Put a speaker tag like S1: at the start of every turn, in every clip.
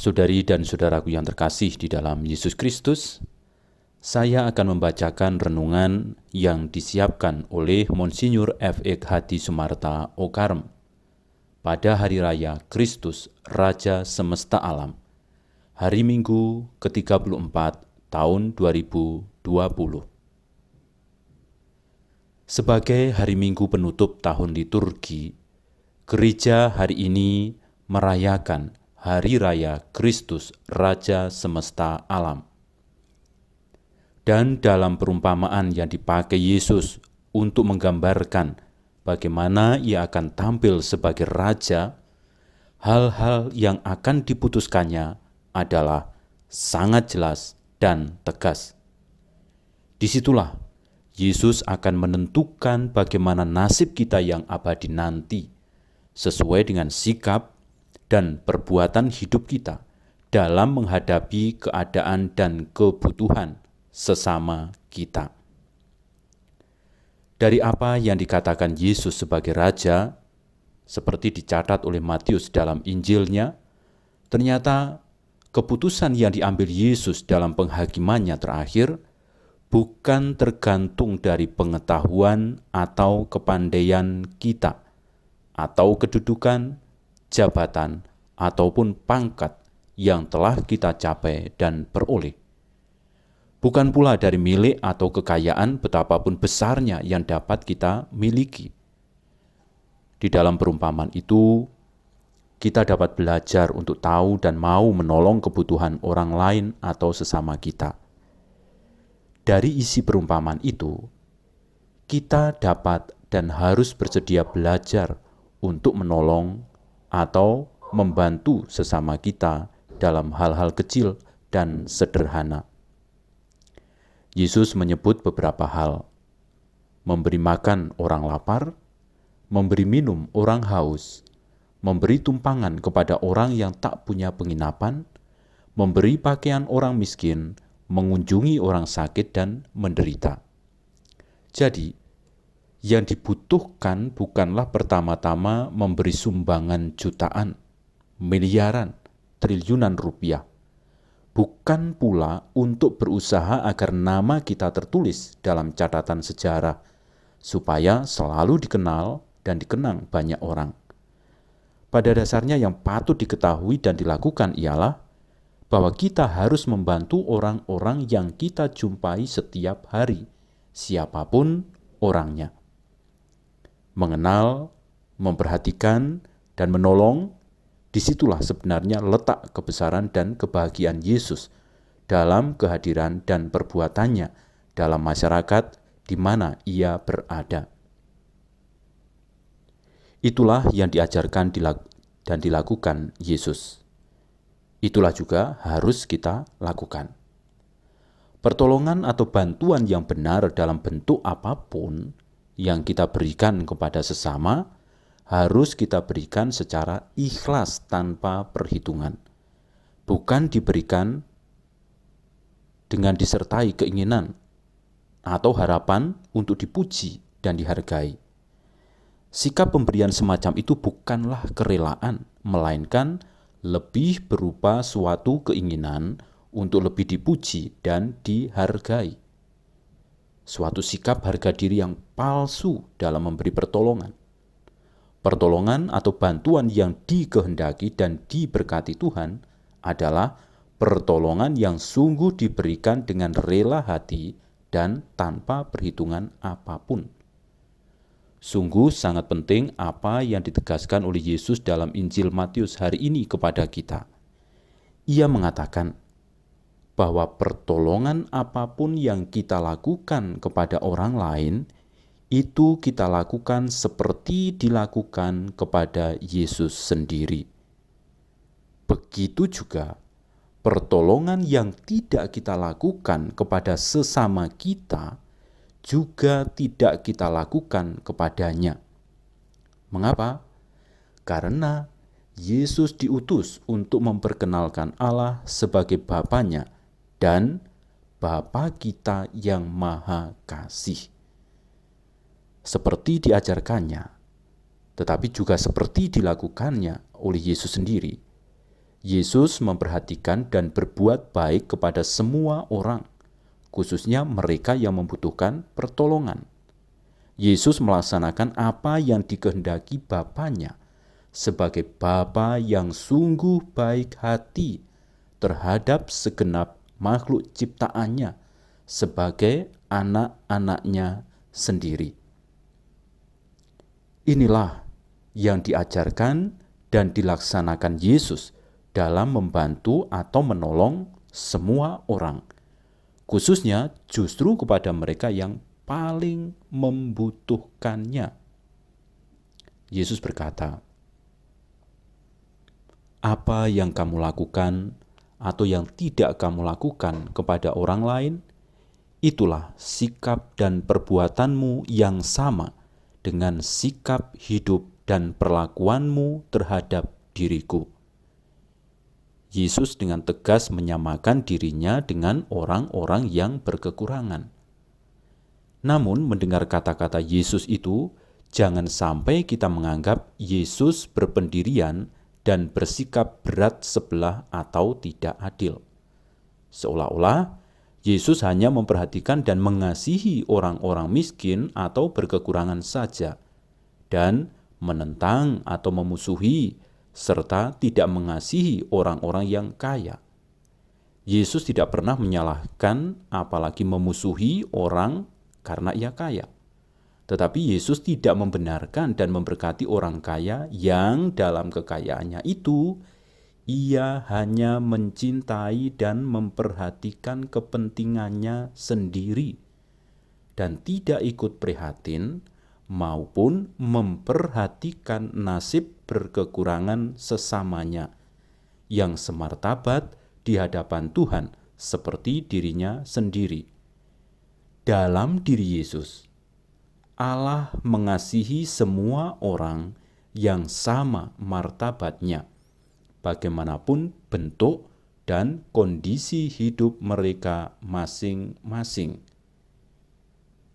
S1: Saudari dan saudaraku yang terkasih di dalam Yesus Kristus, saya akan membacakan renungan yang disiapkan oleh Monsinyur F.E. Hadi Sumarta Okarm pada Hari Raya Kristus Raja Semesta Alam, hari Minggu ke-34 tahun 2020. Sebagai hari Minggu penutup tahun liturgi, gereja hari ini merayakan Hari Raya Kristus Raja Semesta Alam. Dan dalam perumpamaan yang dipakai Yesus untuk menggambarkan bagaimana ia akan tampil sebagai raja, hal-hal yang akan diputuskannya adalah sangat jelas dan tegas. Disitulah Yesus akan menentukan bagaimana nasib kita yang abadi nanti, sesuai dengan sikap dan perbuatan hidup kita dalam menghadapi keadaan dan kebutuhan sesama kita. Dari apa yang dikatakan Yesus sebagai raja, seperti dicatat oleh Matius dalam Injilnya, ternyata keputusan yang diambil Yesus dalam penghakimannya terakhir bukan tergantung dari pengetahuan atau kepandaian kita, atau kedudukan, jabatan, ataupun pangkat yang telah kita capai dan peroleh. Bukan pula dari milik atau kekayaan betapapun besarnya yang dapat kita miliki. Di dalam perumpamaan itu, kita dapat belajar untuk tahu dan mau menolong kebutuhan orang lain atau sesama kita. Dari isi perumpamaan itu, kita dapat dan harus bersedia belajar untuk menolong atau membantu sesama kita dalam hal-hal kecil dan sederhana. Yesus menyebut beberapa hal: memberi makan orang lapar, memberi minum orang haus, memberi tumpangan kepada orang yang tak punya penginapan, memberi pakaian orang miskin, mengunjungi orang sakit dan menderita. Jadi, yang dibutuhkan bukanlah pertama-tama memberi sumbangan jutaan, miliaran, triliunan rupiah. Bukan pula untuk berusaha agar nama kita tertulis dalam catatan sejarah, supaya selalu dikenal dan dikenang banyak orang. Pada dasarnya yang patut diketahui dan dilakukan ialah bahwa kita harus membantu orang-orang yang kita jumpai setiap hari, siapapun orangnya. Mengenal, memperhatikan, dan menolong, disitulah sebenarnya letak kebesaran dan kebahagiaan Yesus dalam kehadiran dan perbuatannya dalam masyarakat di mana ia berada. Itulah yang diajarkan dan dilakukan Yesus. Itulah juga harus kita lakukan. Pertolongan atau bantuan yang benar dalam bentuk apapun yang kita berikan kepada sesama harus kita berikan secara ikhlas tanpa perhitungan. Bukan diberikan dengan disertai keinginan atau harapan untuk dipuji dan dihargai. Sikap pemberian semacam itu bukanlah kerelaan, melainkan lebih berupa suatu keinginan untuk lebih dipuji dan dihargai. Suatu sikap harga diri yang palsu dalam memberi pertolongan. Pertolongan atau bantuan yang dikehendaki dan diberkati Tuhan adalah pertolongan yang sungguh diberikan dengan rela hati dan tanpa perhitungan apapun. Sungguh sangat penting apa yang ditegaskan oleh Yesus dalam Injil Matius hari ini kepada kita. Ia mengatakan bahwa pertolongan apapun yang kita lakukan kepada orang lain, itu kita lakukan seperti dilakukan kepada Yesus sendiri. Begitu juga pertolongan yang tidak kita lakukan kepada sesama kita juga tidak kita lakukan kepadanya. Mengapa? Karena Yesus diutus untuk memperkenalkan Allah sebagai Bapanya dan Bapa kita yang Maha Kasih. Seperti diajarkannya, tetapi juga seperti dilakukannya oleh Yesus sendiri, Yesus memperhatikan dan berbuat baik kepada semua orang, khususnya mereka yang membutuhkan pertolongan. Yesus melaksanakan apa yang dikehendaki Bapanya sebagai Bapa yang sungguh baik hati terhadap segenap makhluk ciptaannya sebagai anak-anaknya sendiri. Inilah yang diajarkan dan dilaksanakan Yesus dalam membantu atau menolong semua orang, khususnya justru kepada mereka yang paling membutuhkannya. Yesus berkata, "Apa yang kamu lakukan atau yang tidak kamu lakukan kepada orang lain, itulah sikap dan perbuatanmu yang sama dengan sikap hidup dan perlakuanmu terhadap diriku." Yesus dengan tegas menyamakan dirinya dengan orang-orang yang berkekurangan. Namun mendengar kata-kata Yesus itu, jangan sampai kita menganggap Yesus berpendirian dan bersikap berat sebelah atau tidak adil. Seolah-olah Yesus hanya memperhatikan dan mengasihi orang-orang miskin atau berkekurangan saja, dan menentang atau memusuhi serta tidak mengasihi orang-orang yang kaya. Yesus tidak pernah menyalahkan apalagi memusuhi orang karena ia kaya. Tetapi Yesus tidak membenarkan dan memberkati orang kaya yang dalam kekayaannya itu ia hanya mencintai dan memperhatikan kepentingannya sendiri dan tidak ikut prihatin maupun memperhatikan nasib berkekurangan sesamanya yang semartabat di hadapan Tuhan seperti dirinya sendiri. Dalam diri Yesus, Allah mengasihi semua orang yang sama martabatnya, bagaimanapun bentuk dan kondisi hidup mereka masing-masing.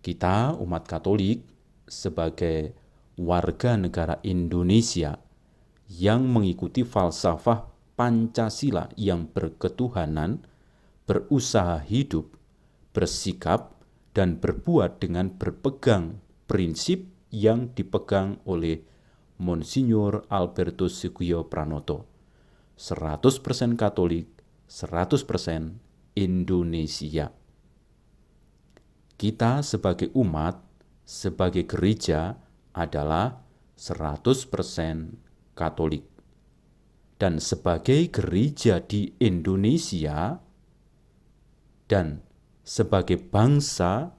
S1: Kita, umat Katolik, sebagai warga negara Indonesia yang mengikuti falsafah Pancasila yang berketuhanan, berusaha hidup, bersikap, dan berbuat dengan berpegang prinsip yang dipegang oleh Monsinyur Albertus Sugio Pranoto. 100% Katolik, 100% Indonesia. Kita sebagai umat, sebagai gereja adalah 100% Katolik. Dan sebagai gereja di Indonesia dan sebagai bangsa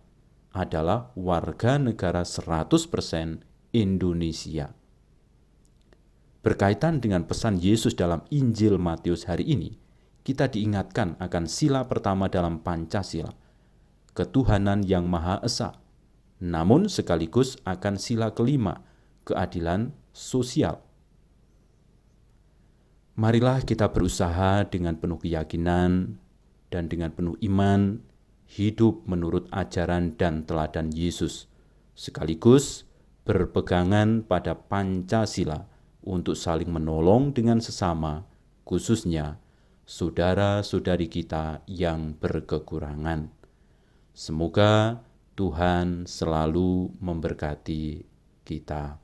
S1: adalah warga negara 100% Indonesia. Berkaitan dengan pesan Yesus dalam Injil Matius hari ini, kita diingatkan akan sila pertama dalam Pancasila, ketuhanan yang Maha Esa, namun sekaligus akan sila kelima, keadilan sosial. Marilah kita berusaha dengan penuh keyakinan dan dengan penuh iman, hidup menurut ajaran dan teladan Yesus, sekaligus berpegangan pada Pancasila untuk saling menolong dengan sesama, khususnya saudara-saudari kita yang berkekurangan. Semoga Tuhan selalu memberkati kita.